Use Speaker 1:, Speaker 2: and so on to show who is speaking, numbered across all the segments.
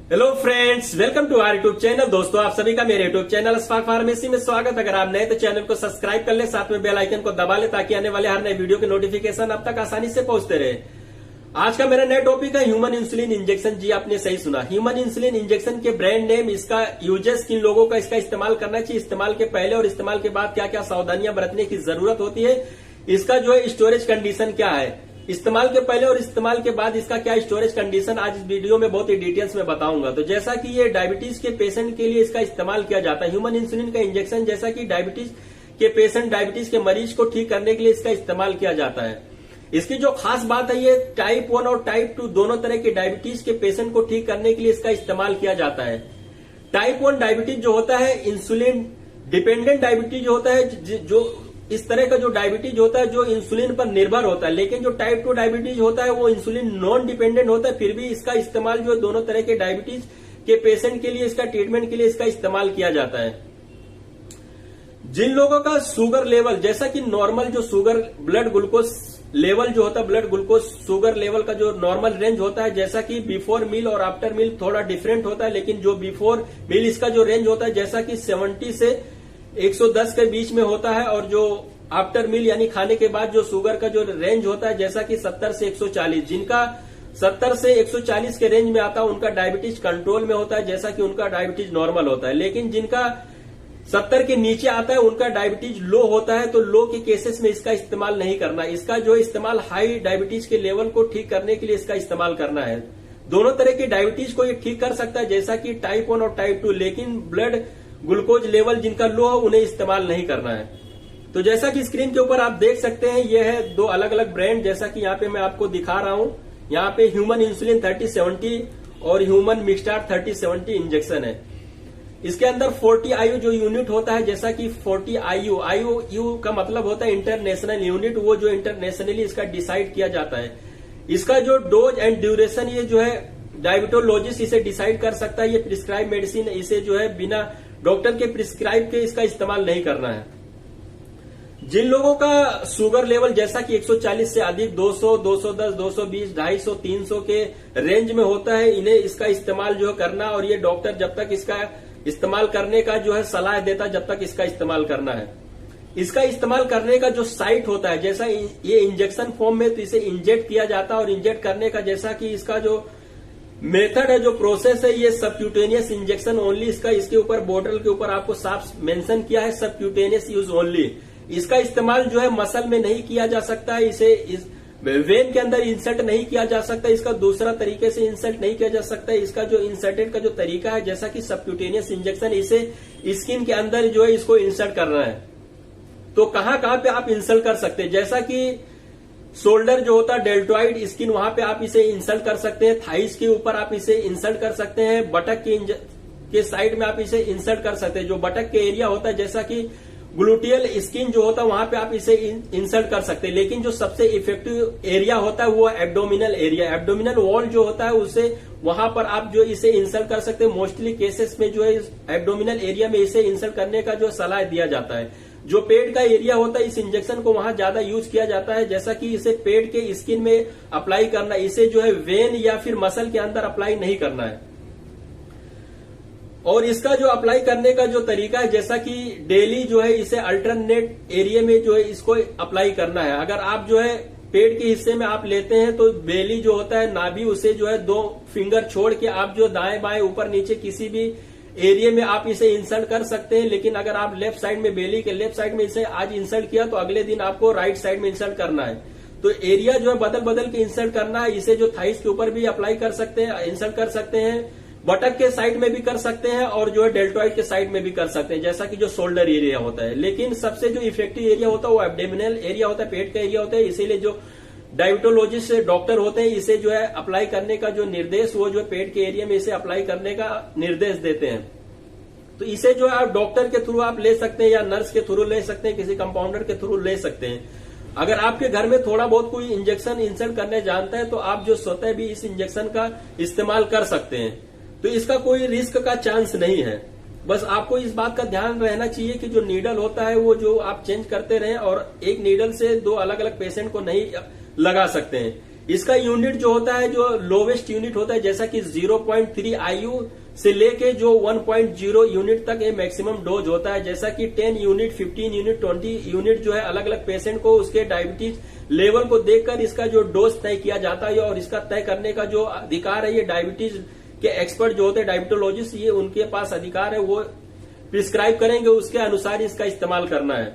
Speaker 1: Hello friends, welcome to our YouTube channel. दोस्तों, आप सभी का मेरे यूट्यूब चैनल अशफाक फार्मेसी में स्वागत। अगर आप नए तो चैनल को सब्सक्राइब कर ले, साथ में बेल आइकन को दबा ले ताकि आने वाले हर नए वीडियो के नोटिफिकेशन अब तक आसानी से पहुंचते रहे। आज का मेरा नया टॉपिक है ह्यूमन इंसुलिन इंजेक्शन। जी, आपने सही सुना, ह्यूमन इंसुलिन इंजेक्शन के ब्रांड नेम, इसका यूजेस, किन लोगों का इसका इस्तेमाल करना चाहिए, इस्तेमाल के पहले और इस्तेमाल के बाद क्या क्या सावधानियां बरतने की जरूरत होती है, इसका जो है स्टोरेज कंडीशन क्या है, इस्तेमाल के पहले और इस्तेमाल के बाद इसका क्या स्टोरेज कंडीशन, आज इस वीडियो में बहुत ही डिटेल्स में बताऊंगा। तो जैसा कि ये डायबिटीज के पेशेंट के लिए इसका इस्तेमाल किया जाता है, ह्यूमन इंसुलिन का इंजेक्शन, जैसा कि डायबिटीज के पेशेंट, डायबिटीज के मरीज को ठीक करने के लिए इसका इस्तेमाल किया जाता है। इसकी जो खास बात है, ये टाइप 1 और टाइप 2 दोनों तरह के डायबिटीज के पेशेंट को ठीक करने के लिए इसका इस्तेमाल किया जाता है। टाइप 1 डायबिटीज जो होता है, इंसुलिन डिपेंडेंट डायबिटीज जो होता है, जो इस तरह का जो डायबिटीज होता है जो इंसुलिन पर निर्भर होता है। लेकिन जो टाइप 2 डायबिटीज होता है वो इंसुलिन नॉन डिपेंडेंट होता है। फिर भी इसका इस्तेमाल जो दोनों तरह के डायबिटीज के पेशेंट के लिए, इसका ट्रीटमेंट के लिए इसका इस्तेमाल किया जाता है। जिन लोगों का शुगर लेवल, जैसा कि नॉर्मल जो शुगर ब्लड ग्लूकोज लेवल जो होता है, ब्लड ग्लूकोज शुगर लेवल का जो नॉर्मल रेंज होता है, जैसा कि बिफोर मील और आफ्टर मील थोड़ा डिफरेंट होता है। लेकिन जो बिफोर मील इसका जो रेंज होता है, जैसा कि 70 से 110 के बीच में होता है, और जो आफ्टर मील यानी खाने के बाद जो शुगर का जो रेंज होता है, जैसा कि 70 से 140, जिनका 70 से 140 के रेंज में आता है उनका डायबिटीज कंट्रोल में होता है, जैसा कि उनका डायबिटीज नॉर्मल होता है। लेकिन जिनका 70 के नीचे आता है उनका डायबिटीज लो होता है, तो लो के केसेस में इसका इस्तेमाल नहीं करना। इसका जो इस्तेमाल हाई डायबिटीज के लेवल को ठीक करने के लिए इसका इस्तेमाल करना है। दोनों तरह की डायबिटीज को ये ठीक कर सकता है, जैसा कि टाइप 1 और टाइप 2। लेकिन ब्लड ग्लूकोज लेवल जिनका लो है उन्हें इस्तेमाल नहीं करना है। तो जैसा कि स्क्रीन के ऊपर आप देख सकते हैं, ये है दो अलग अलग ब्रांड, जैसा कि यहाँ पे मैं आपको दिखा रहा हूं। यहाँ पे ह्यूमन इंसुलिन 3070 और ह्यूमन मिक्सटार 3070 इंजेक्शन है। इसके अंदर 40 IU जो यूनिट होता है, जैसा कि 40 IU का मतलब होता है इंटरनेशनल यूनिट, वो जो इंटरनेशनली इसका डिसाइड किया जाता है। इसका जो डोज एंड ड्यूरेशन, ये जो है डायबिटोलॉजिस्ट इसे डिसाइड कर सकता है। ये प्रिस्क्राइब मेडिसिन, इसे जो है बिना डॉक्टर के प्रिस्क्राइब के इसका इस्तेमाल नहीं करना है। जिन लोगों का शुगर लेवल जैसा कि 140 से अधिक, 200, 210, 220, 250, 300 के रेंज में होता है, इन्हें इसका इस्तेमाल जो है करना। और ये डॉक्टर जब तक इसका इस्तेमाल करने का जो है सलाह देता, जब तक इसका इस्तेमाल करना है। इसका इस्तेमाल करने का जो साइट होता है, जैसा ये इंजेक्शन फॉर्म में, तो इसे इंजेक्ट किया जाता है। और इंजेक्ट करने का जैसा कि इसका जो मेथड है, जो प्रोसेस है, ये सबक्यूटेनियस इंजेक्शन ओनली। इसके ऊपर बॉटल के ऊपर आपको साफ मेंशन किया है, सबक्यूटेनियस यूज ओनली। इसका इस्तेमाल जो है मसल में नहीं किया जा सकता है, इसे इस वेन के अंदर इंसर्ट नहीं किया जा सकता, इसका दूसरा तरीके से इंसर्ट नहीं किया जा सकता। इसका जो इंसर्टेड का जो तरीका है, जैसा कि सबक्यूटेनियस इंजेक्शन, इसे स्किन के अंदर जो है इसको इंसर्ट करना है। तो कहां कहां पे आप इंसर्ट कर सकते हैं, जैसा कि शोल्डर जो होता है, डेल्टोइड स्किन, वहां पे आप इसे इंसर्ट कर सकते हैं। थाइस के ऊपर आप इसे इंसर्ट कर सकते हैं। बटक के साइड में आप इसे इंसर्ट कर सकते हैं। जो बटक के एरिया होता है, जैसा कि ग्लूटियल स्किन जो होता है, वहां पे आप इसे इंसर्ट कर सकते हैं। लेकिन जो सबसे इफेक्टिव एरिया होता है वो एब्डोमिनल एरिया, एब्डोमिनल वॉल जो होता है, उसे वहां पर आप जो इसे इंसर्ट कर सकते हैं। मोस्टली केसेस में जो है एब्डोमिनल एरिया में इसे इंसर्ट करने का जो सलाह दिया जाता है। जो पेट का एरिया होता है, इस इंजेक्शन को वहां ज्यादा यूज किया जाता है, जैसा कि इसे पेट के स्किन में अप्लाई करना, इसे जो है वेन या फिर मसल के अंदर अप्लाई नहीं करना है। और इसका जो अप्लाई करने का जो तरीका है, जैसा कि डेली जो है इसे अल्टरनेट एरिया में जो है इसको अप्लाई करना है। अगर आप जो है पेट के हिस्से में आप लेते हैं, तो बेली जो होता है, नाभि, उसे जो है 2 फिंगर छोड़ के आप जो दाएं बाएं ऊपर नीचे किसी भी एरिया में आप इसे इंसर्ट कर सकते हैं। लेकिन अगर आप लेफ्ट साइड में, बेली के लेफ्ट साइड में इसे आज इंसर्ट किया, तो अगले दिन आपको राइट साइड में इंसर्ट करना है। तो एरिया जो है बदल बदल के इंसर्ट करना है। इसे जो थाइस के ऊपर भी अप्लाई कर सकते हैं, इंसर्ट कर सकते हैं, बटक के साइड में भी कर सकते हैं, और जो है डेल्टोइड के साइड में भी कर सकते हैं, जैसा कि जो शोल्डर एरिया होता है। लेकिन सबसे जो इफेक्टिव एरिया होता है वो एब्डोमिनल एरिया होता है, पेट का एरिया होता है। इसीलिए जो डायबिटोलॉजिस्ट डॉक्टर होते हैं, इसे जो है अप्लाई करने का जो निर्देश, वो जो है पेट के एरिया में इसे अप्लाई करने का निर्देश देते हैं। तो इसे जो है आप डॉक्टर के थ्रू आप ले सकते हैं, या नर्स के थ्रू ले सकते हैं, किसी कंपाउंडर के थ्रू ले सकते हैं। अगर आपके घर में थोड़ा बहुत कोई इंजेक्शन इंसर्ट करने जानता है, तो आप जो स्वतः भी इस इंजेक्शन का इस्तेमाल कर सकते हैं। तो इसका कोई रिस्क का चांस नहीं है। बस आपको इस बात का ध्यान रहना चाहिए कि जो नीडल होता है वो जो आप चेंज करते रहें, और एक नीडल से 2 अलग अलग पेशेंट को नहीं लगा सकते हैं। इसका यूनिट जो होता है, जो लोवेस्ट यूनिट होता है, जैसा कि 0.3 IU से लेके जो 1.0 यूनिट तक ये मैक्सिमम डोज होता है। जैसा कि 10 यूनिट, 15 यूनिट, 20 यूनिट जो है अलग अलग पेशेंट को उसके डायबिटीज लेवल को देखकर इसका जो डोज तय किया जाता है, और इसका तय करने का जो अधिकार है ये डायबिटीज के एक्सपर्ट जो होते हैं, डायबिटोलॉजिस्ट, ये उनके पास अधिकार है, वो प्रिस्क्राइब करेंगे, उसके अनुसार इसका इस्तेमाल करना है।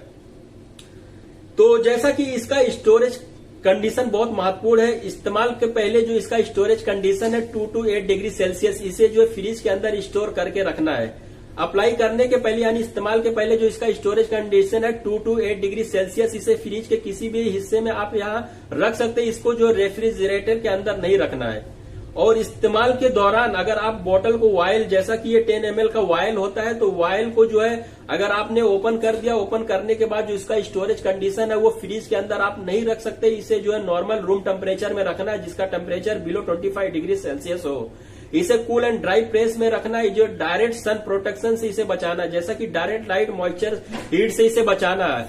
Speaker 1: तो जैसा कि इसका स्टोरेज कंडीशन बहुत महत्वपूर्ण है। इस्तेमाल के पहले जो इसका स्टोरेज कंडीशन है 2 to 8 डिग्री सेल्सियस, इसे जो है फ्रिज के अंदर स्टोर करके रखना है। अप्लाई करने के पहले यानी इस्तेमाल के पहले जो इसका स्टोरेज कंडीशन है 2 to 8 डिग्री सेल्सियस, इसे फ्रिज के किसी भी हिस्से में आप यहाँ रख सकते हैं। इसको जो रेफ्रिजरेटर के अंदर नहीं रखना है। और इस्तेमाल के दौरान अगर आप बोतल को वायल, जैसा कि ये 10 ml का वायल होता है, तो वायल को जो है अगर आपने ओपन कर दिया, ओपन करने के बाद जो इसका स्टोरेज कंडीशन है वो फ्रिज के अंदर आप नहीं रख सकते। इसे जो है नॉर्मल रूम टेम्परेचर में रखना है, जिसका टेम्परेचर बिलो 25 डिग्री सेल्सियस हो। इसे कूल एंड ड्राई प्रेस में रखना है, जो डायरेक्ट सन प्रोटेक्शन से इसे बचाना है, जैसा कि डायरेक्ट लाइट, मॉइस्चर, हीट से इसे बचाना है।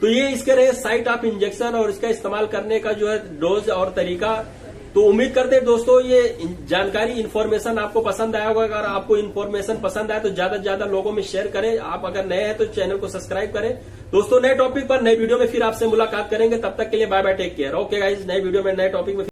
Speaker 1: तो ये इसके रहे साइट ऑफ इंजेक्शन और इसका इस्तेमाल करने का जो है डोज और तरीका। तो उम्मीद करते हैं दोस्तों ये जानकारी, इन्फॉर्मेशन आपको पसंद आया होगा। अगर आपको इन्फॉर्मेशन पसंद आए तो ज्यादा से ज्यादा लोगों में शेयर करें। आप अगर नए हैं तो चैनल को सब्सक्राइब करें। दोस्तों नए टॉपिक पर नए वीडियो में फिर आपसे मुलाकात करेंगे। तब तक के लिए bye bye, take care. Okay guys, नए वीडियो में नए टॉपिक में